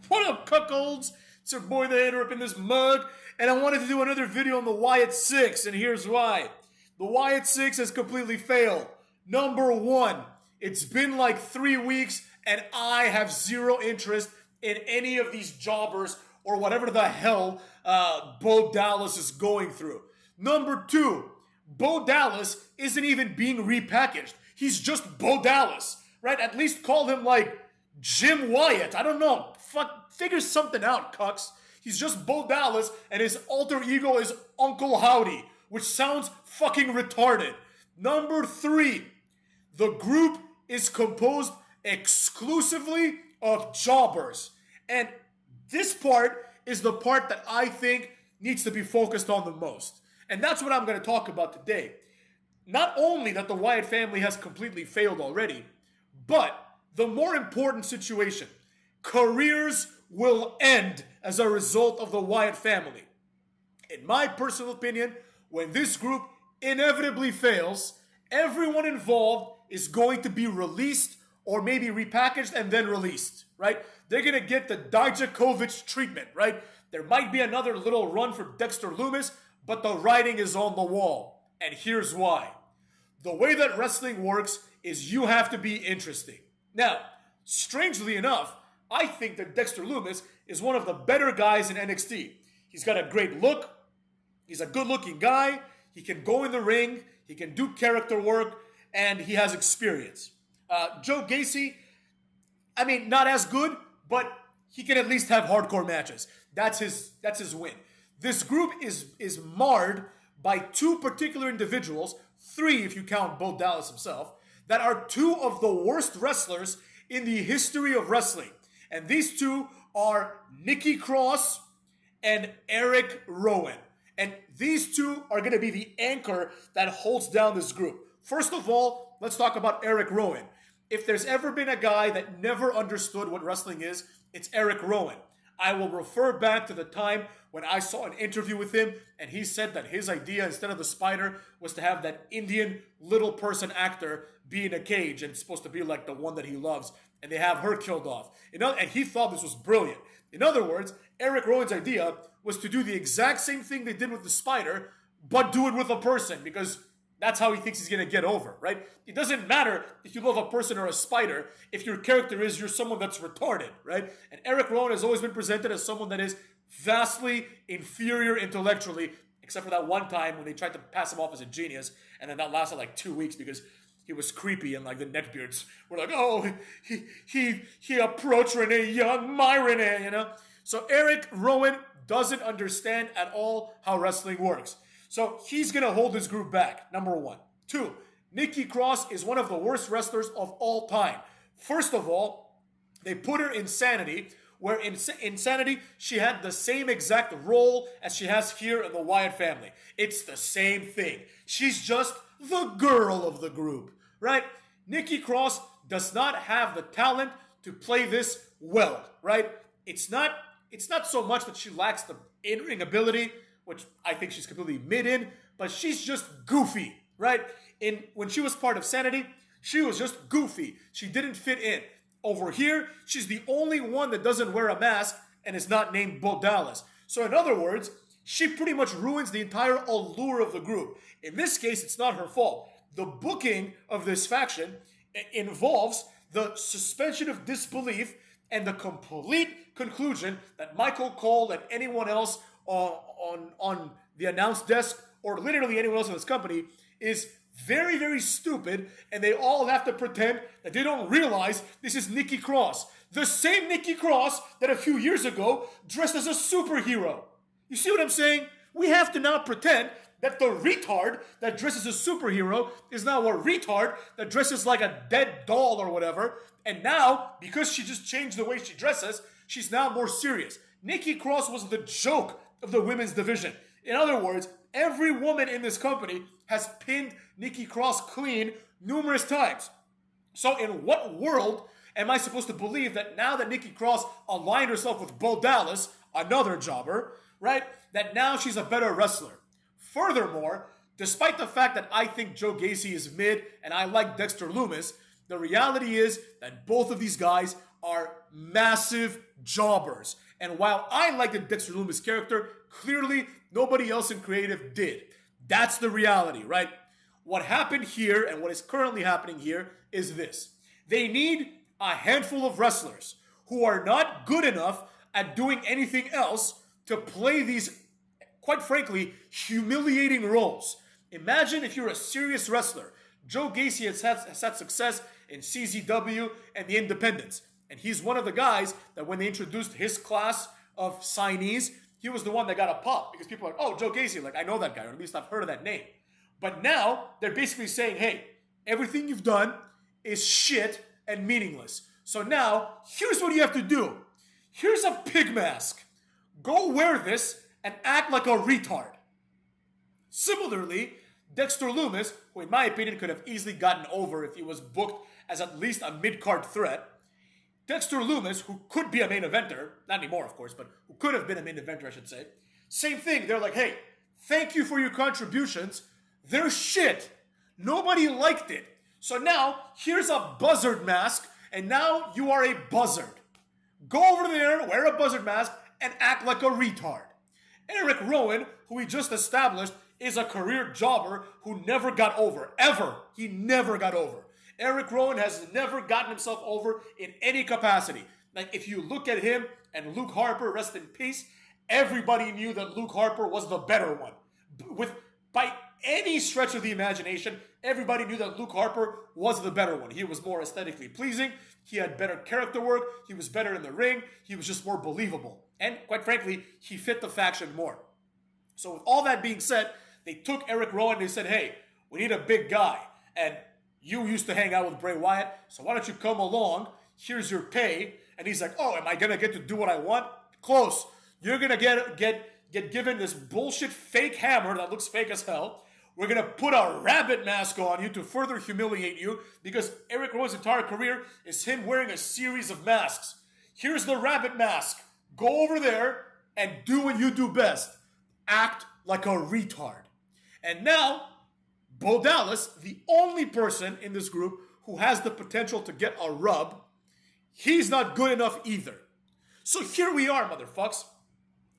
What up, cuckolds? It's your boy the Hater up in this mug, and I wanted to do another video on the Wyatt 6, and here's why. The Wyatt 6 has completely failed. Number one, it's been like 3 weeks, and I have zero interest in any of these jobbers or whatever the hell Bo Dallas is going through. Number two, Bo Dallas isn't even being repackaged. He's just Bo Dallas, right? At least call him like Jim Wyatt. I don't know. Figure something out, cucks. He's just Bo Dallas, and his alter ego is Uncle Howdy, which sounds fucking retarded. Number three, the group is composed exclusively of jobbers. And this part is the part that I think needs to be focused on the most. And that's what I'm going to talk about today. Not only that the Wyatt family has completely failed already, but the more important situation, careers will end as a result of the Wyatt family. In my personal opinion, when this group inevitably fails, everyone involved is going to be released or maybe repackaged and then released, right? They're going to get the Dijakovic treatment, right? There might be another little run for Dexter Lumis, but the writing is on the wall. And here's why. The way that wrestling works is you have to be interesting. Now, strangely enough, I think that Dexter Lumis is one of the better guys in NXT. He's got a great look. He's a good-looking guy. He can go in the ring. He can do character work. And he has experience. Joe Gacy, I mean, not as good, but he can at least have hardcore matches. That's his win. This group is marred by two particular individuals, three if you count Bo Dallas himself, that are two of the worst wrestlers in the history of wrestling. And these two are Nikki Cross and Eric Rowan. And these two are going to be the anchor that holds down this group. First of all, let's talk about Eric Rowan. If there's ever been a guy that never understood what wrestling is, it's Eric Rowan. I will refer back to the time when I saw an interview with him and he said that his idea, instead of the spider, was to have that Indian little person actor be in a cage and it's supposed to be like the one that he loves, and they have her killed off. And he thought this was brilliant. In other words, Eric Rowan's idea was to do the exact same thing they did with the spider, but do it with a person, because that's how he thinks he's going to get over, right? It doesn't matter if you love a person or a spider if your character is you're someone that's retarded, right? And Eric Rowan has always been presented as someone that is vastly inferior intellectually, except for that one time when they tried to pass him off as a genius, and then that lasted like 2 weeks because he was creepy and like the neckbeards were like, oh, he approached Renee Young, my Renee, you know? So Eric Rowan doesn't understand at all how wrestling works. So he's going to hold this group back, number one. Two, Nikki Cross is one of the worst wrestlers of all time. First of all, they put her in Sanity, where in Sanity, she had the same exact role as she has here in the Wyatt family. It's the same thing. She's just the girl of the group, right? Nikki Cross does not have the talent to play this well, right? It's not so much that she lacks the in-ring ability, which I think she's completely mid in, but she's just goofy, right? When she was part of Sanity, she was just goofy. She didn't fit in. Over here, she's the only one that doesn't wear a mask and is not named Bo Dallas. So in other words, she pretty much ruins the entire allure of the group. In this case, it's not her fault. The booking of this faction involves the suspension of disbelief and the complete conclusion that Michael Cole and anyone else on the announce desk, or literally anyone else in this company, is very, very stupid, and they all have to pretend that they don't realize this is Nikki Cross. The same Nikki Cross that a few years ago dressed as a superhero. You see what I'm saying? We have to now pretend that the retard that dresses as a superhero is now a retard that dresses like a dead doll or whatever, and now, because she just changed the way she dresses, she's now more serious. Nikki Cross was the joke of the women's division. In other words, every woman in this company has pinned Nikki Cross clean numerous times. So in what world am I supposed to believe that now that Nikki Cross aligned herself with Bo Dallas, another jobber, right, that now she's a better wrestler? Furthermore, despite the fact that I think Joe Gacy is mid and I like Dexter Lumis, the reality is that both of these guys are massive jobbers. And while I liked the Dexter Lumis character, clearly nobody else in creative did. That's the reality, right? What happened here and what is currently happening here is this. They need a handful of wrestlers who are not good enough at doing anything else to play these, quite frankly, humiliating roles. Imagine if you're a serious wrestler. Joe Gacy has had success in CZW and the Independents. And he's one of the guys that when they introduced his class of signees, he was the one that got a pop. Because people are like, oh, Joe Gacy, like I know that guy, or at least I've heard of that name. But now, they're basically saying, hey, everything you've done is shit and meaningless. So now, here's what you have to do. Here's a pig mask. Go wear this and act like a retard. Similarly, Dexter Lumis, who in my opinion could have easily gotten over if he was booked as at least a mid-card threat. Dexter Lumis, who could be a main eventer, not anymore of course, but who could have been a main eventer I should say. Same thing, they're like, hey, thank you for your contributions. They're shit. Nobody liked it. So now, here's a buzzard mask, and now you are a buzzard. Go over there, wear a buzzard mask, and act like a retard. Eric Rowan, who we just established, is a career jobber who never got over. Ever. He never got over. Eric Rowan has never gotten himself over in any capacity. Like, if you look at him and Luke Harper, rest in peace, everybody knew that Luke Harper was the better one. By any stretch of the imagination, everybody knew that Luke Harper was the better one. He was more aesthetically pleasing. He had better character work. He was better in the ring. He was just more believable. And quite frankly, he fit the faction more. So with all that being said, they took Eric Rowan and they said, hey, we need a big guy. And you used to hang out with Bray Wyatt, so why don't you come along? Here's your pay. And he's like, oh, am I going to get to do what I want? Close. You're going to get given this bullshit fake hammer that looks fake as hell. We're going to put a rabbit mask on you to further humiliate you because Eric Rowan's entire career is him wearing a series of masks. Here's the rabbit mask. Go over there and do what you do best. Act like a retard. And now, Bo Dallas, the only person in this group who has the potential to get a rub, he's not good enough either. So here we are, motherfucks.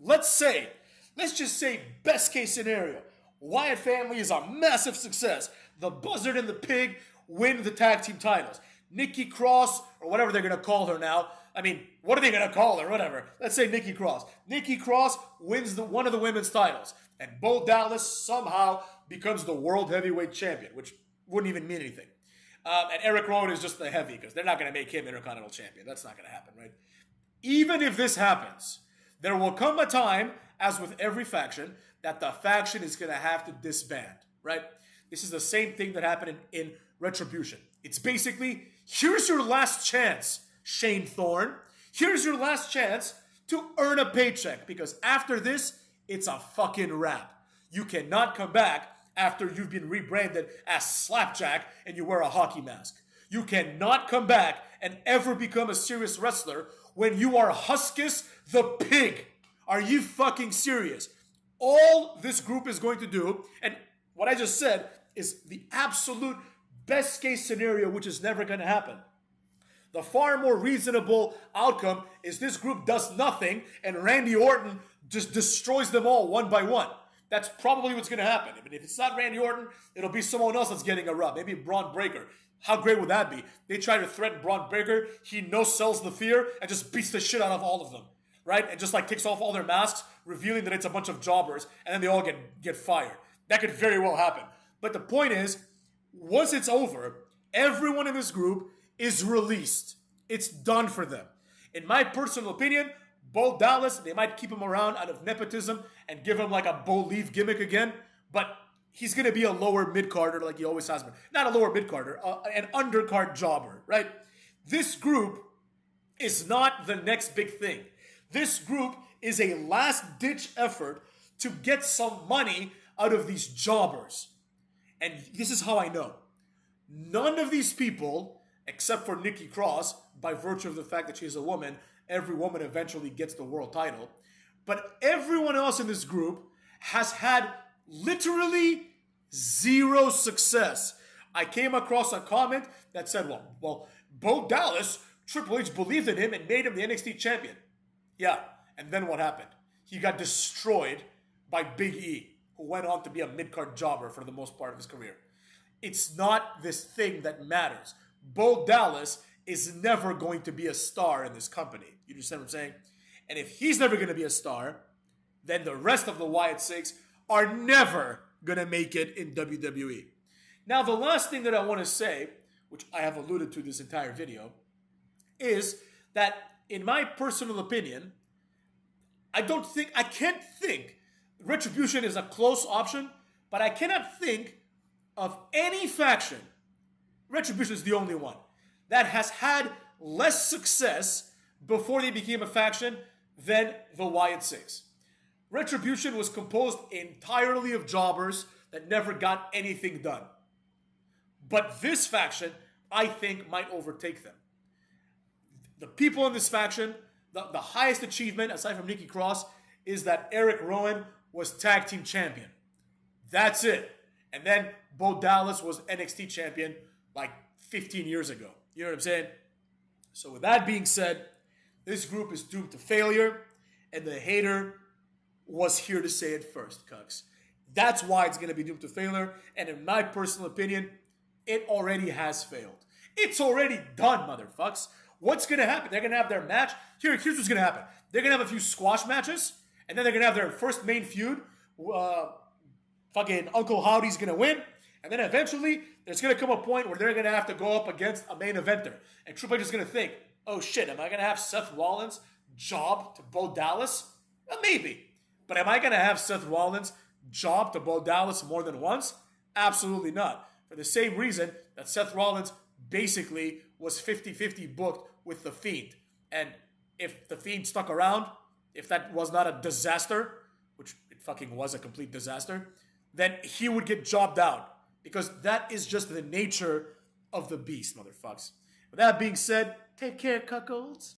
Let's just say best case scenario. Wyatt family is a massive success. The Buzzard and the Pig win the tag team titles. Nikki Cross, or whatever they're going to call her now. I mean, what are they going to call her? Whatever. Let's say Nikki Cross. Nikki Cross wins one of the women's titles. And Bo Dallas somehow becomes the world heavyweight champion, which wouldn't even mean anything. And Eric Rowan is just the heavy, because they're not going to make him Intercontinental Champion. That's not going to happen, right? Even if this happens, there will come a time, as with every faction, that the faction is going to have to disband, right? This is the same thing that happened in Retribution. It's basically, here's your last chance, Shane Thorne. Here's your last chance to earn a paycheck, because after this, it's a fucking wrap. You cannot come back after you've been rebranded as Slapjack and you wear a hockey mask. You cannot come back and ever become a serious wrestler when you are Huskus the Pig. Are you fucking serious? All this group is going to do, and what I just said is the absolute best case scenario, which is never going to happen. The far more reasonable outcome is this group does nothing and Randy Orton just destroys them all one by one. That's probably what's going to happen. I mean, if it's not Randy Orton, it'll be someone else that's getting a rub. Maybe Braun Breaker. How great would that be? They try to threaten Braun Breaker. He no-sells the fear and just beats the shit out of all of them. Right? And just like takes off all their masks, revealing that it's a bunch of jobbers, and then they all get fired. That could very well happen. But the point is, once it's over, everyone in this group is released. It's done for them. In my personal opinion, Bo Dallas, they might keep him around out of nepotism and give him like a Bo Leave gimmick again, but he's going to be a lower mid-carder like he always has been. Not a lower mid-carder, an undercard jobber, right? This group is not the next big thing. This group is a last-ditch effort to get some money out of these jobbers. And this is how I know. None of these people, except for Nikki Cross, by virtue of the fact that she's a woman, every woman eventually gets the world title. But everyone else in this group has had literally zero success. I came across a comment that said, well, Bo Dallas, Triple H believed in him and made him the NXT champion. Yeah, and then what happened? He got destroyed by Big E, who went on to be a mid-card jobber for the most part of his career. It's not this thing that matters. Bo Dallas is never going to be a star in this company. You understand what I'm saying? And if he's never going to be a star, then the rest of the Wyatt Six are never going to make it in WWE. Now, the last thing that I want to say, which I have alluded to this entire video, is that in my personal opinion, I can't think, Retribution is a close option, but I cannot think of any faction, Retribution is the only one, that has had less success before they became a faction than the Wyatt Six. Retribution was composed entirely of jobbers that never got anything done. But this faction, I think, might overtake them. The people in this faction, the highest achievement, aside from Nikki Cross, is that Eric Rowan was tag team champion. That's it. And then Bo Dallas was NXT champion like 15 years ago. You know what I'm saying? So with that being said, this group is doomed to failure, and the hater was here to say it first, cucks. That's why it's going to be doomed to failure, and in my personal opinion, it already has failed. It's already done, motherfucks. What's going to happen? They're going to have their match. Here's what's going to happen. They're going to have a few squash matches, and then they're going to have their first main feud. Fucking Uncle Howdy's going to win, and then eventually there's going to come a point where they're going to have to go up against a main eventer. And Triple H is going to think, oh shit, am I going to have Seth Rollins job to Bo Dallas? Well, maybe. But am I going to have Seth Rollins job to Bo Dallas more than once? Absolutely not. For the same reason that Seth Rollins basically was 50-50 booked with The Fiend. And if The Fiend stuck around, if that was not a disaster, which it fucking was a complete disaster, then he would get jobbed out. Because that is just the nature of the beast, motherfucks. With that being said, take care, cuckolds.